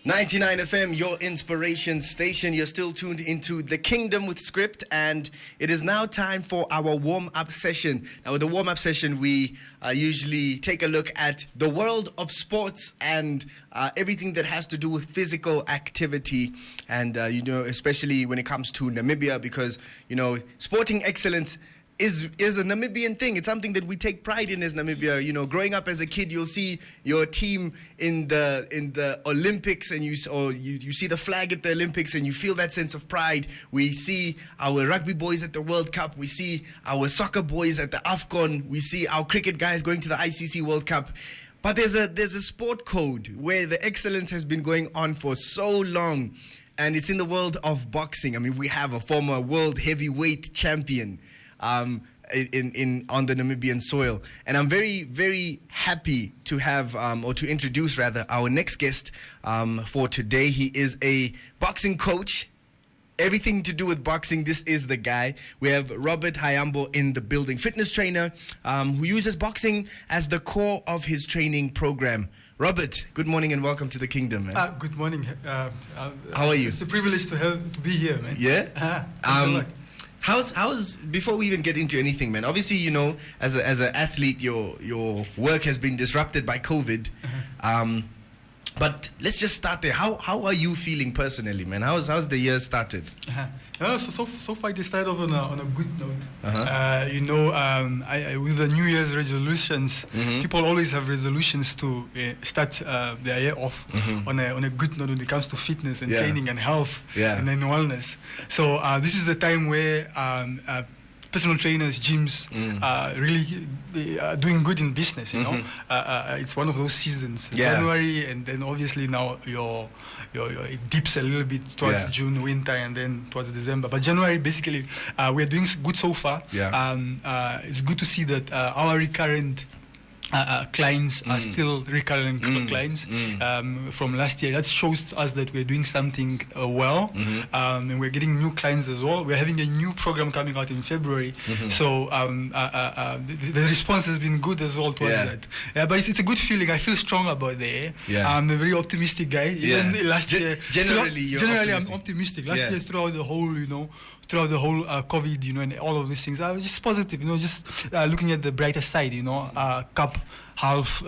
99 FM, your inspiration station. You're still tuned into The Kingdom with Script, and it is now time for our warm-up session. Now, with the warm-up session, we usually take a look at the world of sports and everything that has to do with physical activity. And, especially when it comes to Namibia, because, sporting excellence is a Namibian thing. It's something that we take pride in as Namibia. Growing up as a kid, you'll see your team in the Olympics, and you see the flag at the Olympics, and you feel that sense of pride. We see our rugby boys at the World Cup. We see our soccer boys at the AFCON. We see our cricket guys going to the ICC World Cup. But there's a sport code where the excellence has been going on for so long, and it's in the world of boxing. I mean, we have a former world heavyweight champion on the Namibian soil. And I'm very, very happy to have, or to introduce rather, our next guest for today. He is a boxing coach. Everything to do with boxing, this is the guy. We have Robert Haihambo in the building. Fitness trainer who uses boxing as the core of his training program. Robert, good morning and welcome to the Kingdom, man. Good morning. How are you? It's a privilege to be here, man. Yeah? How's before we even get into anything, man? Obviously, as an athlete, your work has been disrupted by COVID. But let's just start there. How are you feeling personally, man? How's the year started? So far they started off on a good note. With the New Year's resolutions, people always have resolutions to start their year off on a good note when it comes to fitness and training and health and then wellness. So this is the time where personal trainers, gyms, really doing good in business. It's one of those seasons, January, and then obviously now it dips a little bit towards June, winter, and then towards December. But January, basically, we're doing good so far. It's good to see that our recurrent clients are still recurrent clients from last year. That shows us that we're doing something well, and we're getting new clients as well. We're having a new program coming out in February, so the response has been good as well towards that. But it's a good feeling. I feel strong about the year. I'm a very optimistic guy. Even last year, generally I'm optimistic. Last year, throughout the whole, COVID, and all of these things, I was just positive, just looking at the brighter side, cup half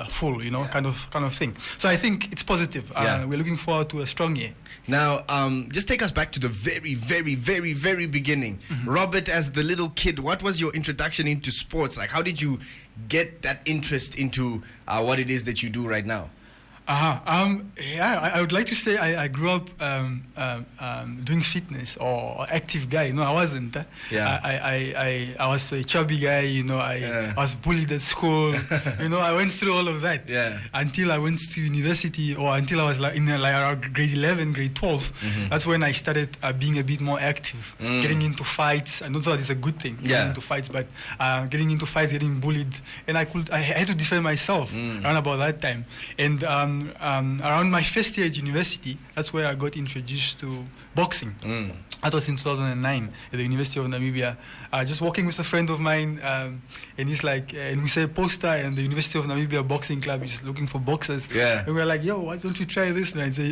full, kind of thing. So I think it's positive. We're looking forward to a strong year. Now, just take us back to the very, very, very, very beginning. Robert, as the little kid, what was your introduction into sports? Like, how did you get that interest into what it is that you do right now? I would like to say I grew up doing fitness or active guy. I wasn't. I was a chubby guy. I was bullied at school. I went through all of that until I went to university, or until I was in around grade 11, grade 12. That's when I started being a bit more active, getting into fights. I know that is a good thing, getting into fights, but getting into fights, getting bullied, and I had to defend myself around about that time. And around my first year at university, that's where I got introduced to boxing. That was in 2009 at the University of Namibia. Just walking with a friend of mine, and he's like, and we saw a poster, and the University of Namibia Boxing Club is looking for boxers. And we were like, yo, why don't we try this, man? So,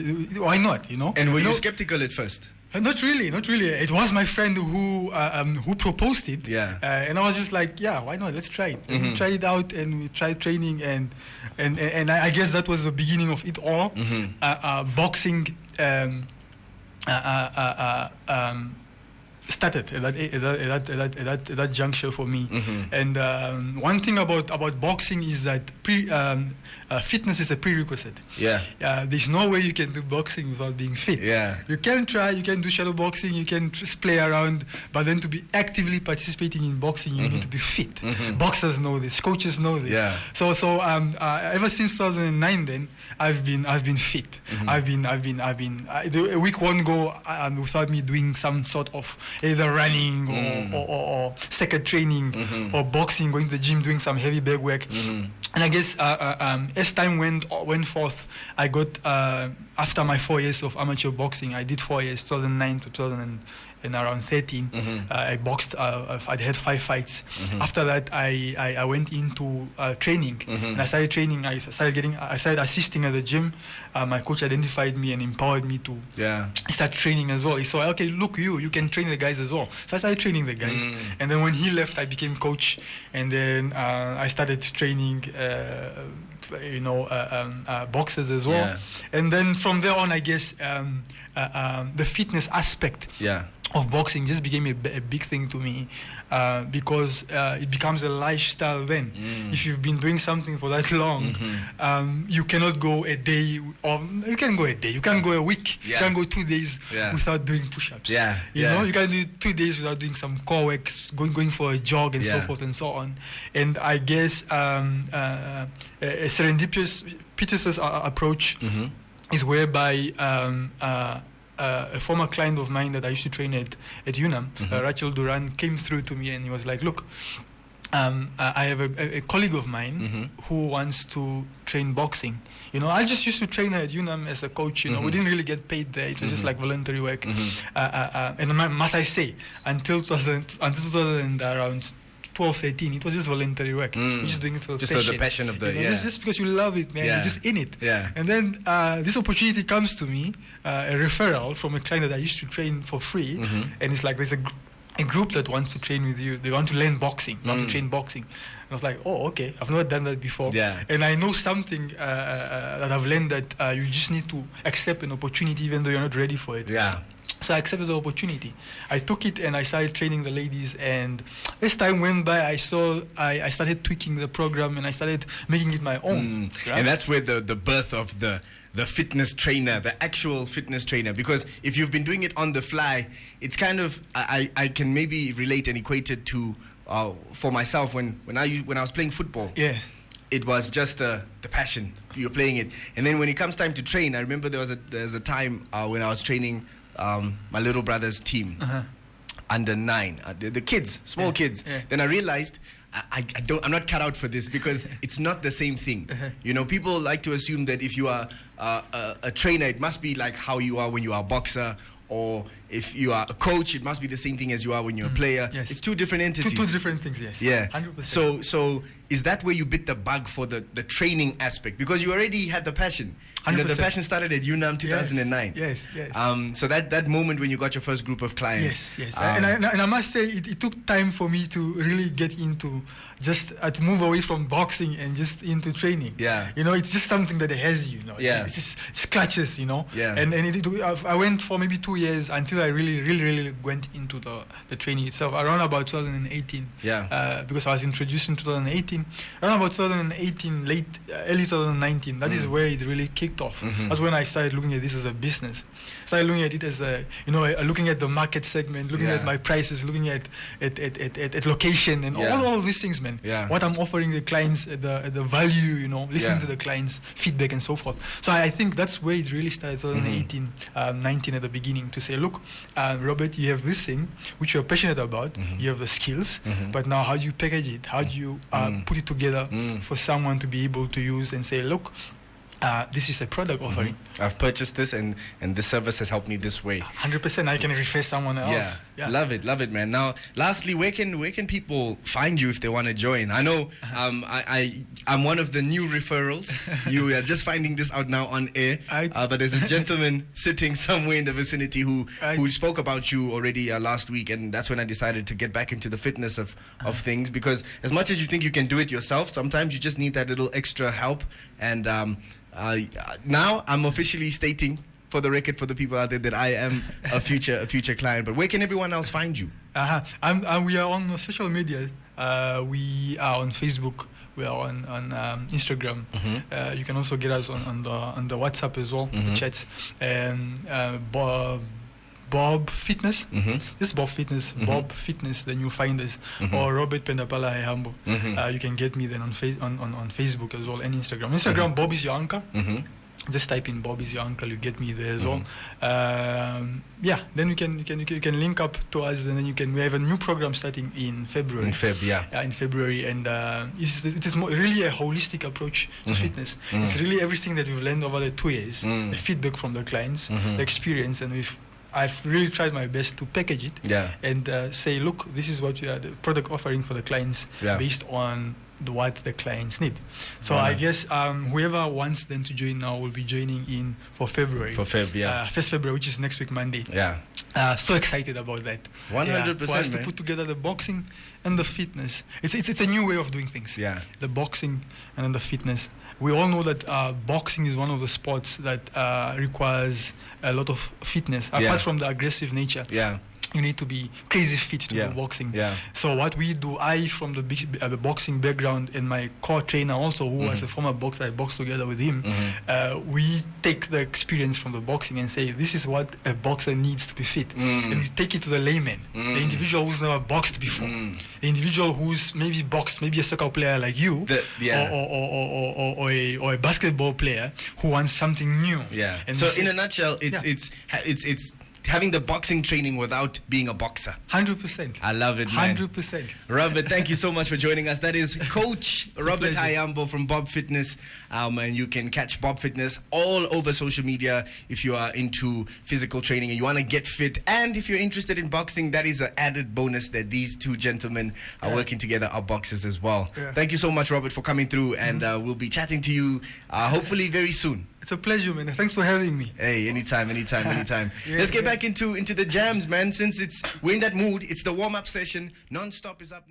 why not, And were you skeptical at first? Not really. It was my friend who proposed it. And I was just like, why not? Let's try it. And we tried it out, and we tried training, and I guess that was the beginning of it all. Boxing started at that juncture for me. And one thing about boxing is that fitness is a prerequisite. There's no way you can do boxing without being fit. You can try, you can do shadow boxing, you can just play around, but then to be actively participating in boxing, you need to be fit. Boxers know this, coaches know this. So ever since 2009, then I've been fit. A week won't go without me doing some sort of either running or second training or boxing, going to the gym, doing some heavy bag work. And I guess as time went forth, I got after my 4 years of amateur boxing, I did 4 years, 2009 to and around 13, I boxed. I had 5 fights. After that, I went into training. And I started training. I started assisting at the gym. My coach identified me and empowered me to start training as well. He saw, okay, look, you can train the guys as well. So I started training the guys. And then when he left, I became coach. And then I started training boxers as well. Yeah. And then from there on, I guess the fitness aspect of boxing just became a big thing to me, because it becomes a lifestyle then. If you've been doing something for that long, you cannot go a day, or you can go a day, you can go a week, you can go 2 days without doing push-ups. You know, you can do 2 days without doing some core work, going for a jog and so forth and so on. And I guess a serendipitous approach is whereby a former client of mine that I used to train at UNAM, Rachel Duran, came through to me and he was like, look, I have a colleague of mine who wants to train boxing. You know, I just used to train her at UNAM as a coach. You know, we didn't really get paid there. It was just like voluntary work. And must I say, until 2000 around 12, 13, it was just voluntary work. You're just doing it for the passion of the, just because you love it, man. You're just in it. And then this opportunity comes to me, a referral from a client that I used to train for free. And it's like, there's a group that wants to train with you. They want to learn boxing, want to train boxing. And I was like, oh, okay. I've never done that before. And I know something that I've learned, that you just need to accept an opportunity even though you're not ready for it. So I accepted the opportunity. I took it and I started training the ladies. And as time went by, I started tweaking the program and I started making it my own. Right? And that's where the birth of the fitness trainer, the actual fitness trainer. Because if you've been doing it on the fly, it's kind of, I can maybe relate and equate it to, for myself, when I was playing football. It was just the passion. You're playing it. And then when it comes time to train, I remember there's a time when I was training my little brother's team, under 9, the kids, small kids. Then I realized I'm not cut out for this, because it's not the same thing. You know, people like to assume that if you are a trainer, it must be like how you are when you are a boxer, or if you are a coach, it must be the same thing as you are when you're a player. It's two different entities. Two different things, yes. 100%. So is that where you bit the bug for the training aspect? Because you already had the passion. You know, the passion started at UNAM 2009. Yes. So that moment when you got your first group of clients. Yes. And I must say, it took time for me to really get into just to move away from boxing and just into training. You know, it's just something that has you. You know, it's clutches. You know. And I went for maybe 2 years until I really went into the training itself. Around about 2018. Because I was introduced in 2018. Around about 2018, early 2019. That is where it really kicked off. That's when I started looking at this as a business. Started looking at it as looking at the market segment, looking at my prices, looking at location and all of these things, man. What I'm offering the clients, the value, you know, listening to the clients' feedback and so forth. So I think that's where it really started, 2018, 19 at the beginning, to say, look, Robert, you have this thing which you're passionate about, you have the skills, but now how do you package it? How do you put it together for someone to be able to use and say, look, this is a product offering. I've purchased this and this service has helped me this way. 100%. I can refer someone else. Love it, man. Now, lastly, where can people find you if they want to join? I know I'm one of the new referrals. You are just finding this out now on air. But there's a gentleman sitting somewhere in the vicinity who spoke about you already last week, and that's when I decided to get back into the fitness of things, because as much as you think you can do it yourself, sometimes you just need that little extra help. And now I'm officially stating, for the record, for the people out there, that I am a future client. But where can everyone else find you? We are on social media. We are on Facebook. We are on Instagram. You can also get us on the WhatsApp as well, the chats. And Bob Fitness, this is Bob Fitness, Bob Fitness, then you'll find us, or Robert Pendapala Haihambo. You can get me then on Facebook as well, and Instagram. Instagram, Bob is your uncle. Just type in Bob is your uncle, you get me there as well. Then you can link up to us, and then we have a new program starting in February. In February, and it is really a holistic approach to fitness. It's really everything that we've learned over the 2 years, the feedback from the clients, the experience, and we've I've really tried my best to package it and say, look, this is what we are the product offering for the clients based on what the clients need. So I guess whoever wants them to join now will be joining in for February. First February, which is next week Monday. So excited about that. 100%. For us to put together the boxing and the fitness. It's a new way of doing things. The boxing and then the fitness. We all know that boxing is one of the sports that requires a lot of fitness, apart from the aggressive nature. You need to be crazy fit to do boxing. So what we do, I from the boxing background and my core trainer also, who was a former boxer, I boxed together with him. We take the experience from the boxing and say, this is what a boxer needs to be fit. And we take it to the layman, the individual who's never boxed before, the individual who's maybe boxed, maybe a soccer player like you, or a basketball player who wants something new. And so in a nutshell, it's having the boxing training without being a boxer. 100%. I love it, man. 100%. Robert, thank you so much for joining us. That is Coach Robert Haihambo from Bob Fitness. And you can catch Bob Fitness all over social media if you are into physical training and you want to get fit. And if you're interested in boxing, that is an added bonus that these two gentlemen are working together, are boxers as well. Thank you so much, Robert, for coming through. And we'll be chatting to you hopefully very soon. It's a pleasure, man. Thanks for having me. Hey, anytime. Let's get back into the jams, man. Since we're in that mood, it's the warm-up session. Non-stop is up next.